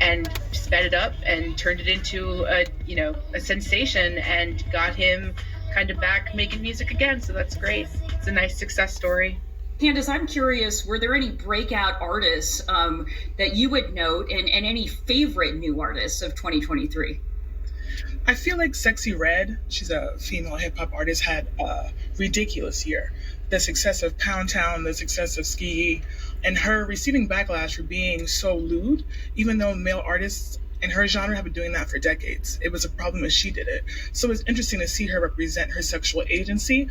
and sped it up and turned it into a sensation and got him kind of back making music again. So that's great. It's a nice success story. Candace, I'm curious, were there any breakout artists that you would note, and any favorite new artists of 2023? I feel like Sexy Red, she's a female hip hop artist, had a ridiculous year. The success of Pound Town, the success of Ski, and her receiving backlash for being so lewd, even though male artists in her genre have been doing that for decades. It was a problem as she did it. So it's interesting to see her represent her sexual agency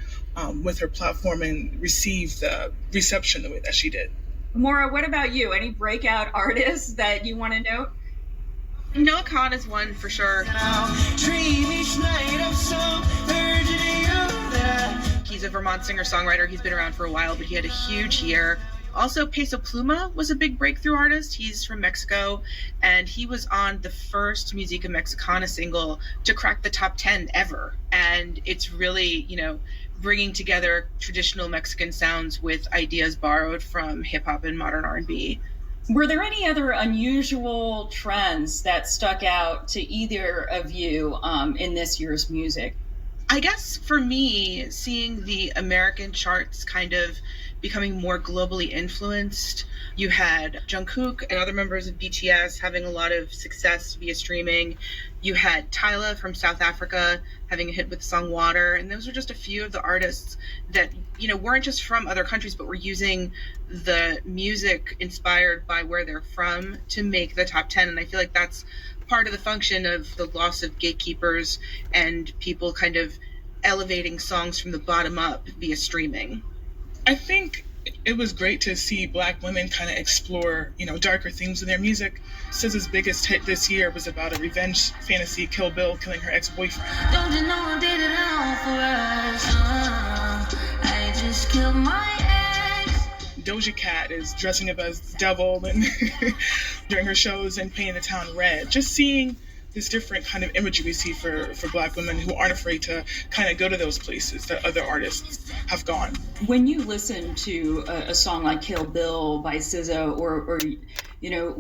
with her platform and receive the reception the way that she did. Maura, what about you? Any breakout artists that you want to note? Noah Khan is one for sure. He's a Vermont singer-songwriter. He's been around for a while, but he had a huge year. Also, Peso Pluma was a big breakthrough artist. He's from Mexico, and he was on the first Musica Mexicana single to crack the top 10 ever. And it's really, bringing together traditional Mexican sounds with ideas borrowed from hip-hop and modern R&B. Were there any other unusual trends that stuck out to either of you in this year's music? I guess for me, seeing the American charts kind of becoming more globally influenced, you had Jungkook and other members of BTS having a lot of success via streaming. You had Tyla from South Africa having a hit with the song Water. And those are just a few of the artists that, weren't just from other countries, but were using the music inspired by where they're from to make the top 10. And I feel like that's part of the function of the loss of gatekeepers and people kind of elevating songs from the bottom up via streaming. I think it was great to see Black women kind of explore, darker themes in their music. SZA's biggest hit this year was about a revenge fantasy, Kill Bill killing her ex-boyfriend. Don't you know I did it all for us? I just killed my ex. Doja Cat is dressing up as the devil and during her shows and painting the town red. Just seeing this different kind of imagery we see for Black women who aren't afraid to kind of go to those places that other artists have gone. When you listen to a song like Kill Bill by SZA, or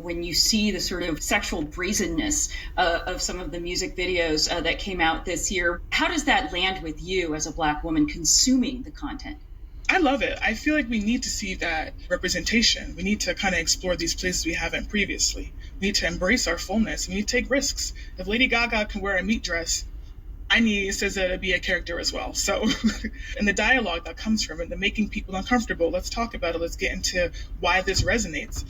when you see the sort of sexual brazenness of some of the music videos that came out this year, how does that land with you as a Black woman consuming the content? I love it. I feel like we need to see that representation. We need to kind of explore these places we haven't previously. We need to embrace our fullness. We need to take risks. If Lady Gaga can wear a meat dress, I need SZA to be a character as well. So, and the dialogue that comes from it, the making people uncomfortable, let's talk about it. Let's get into why this resonates.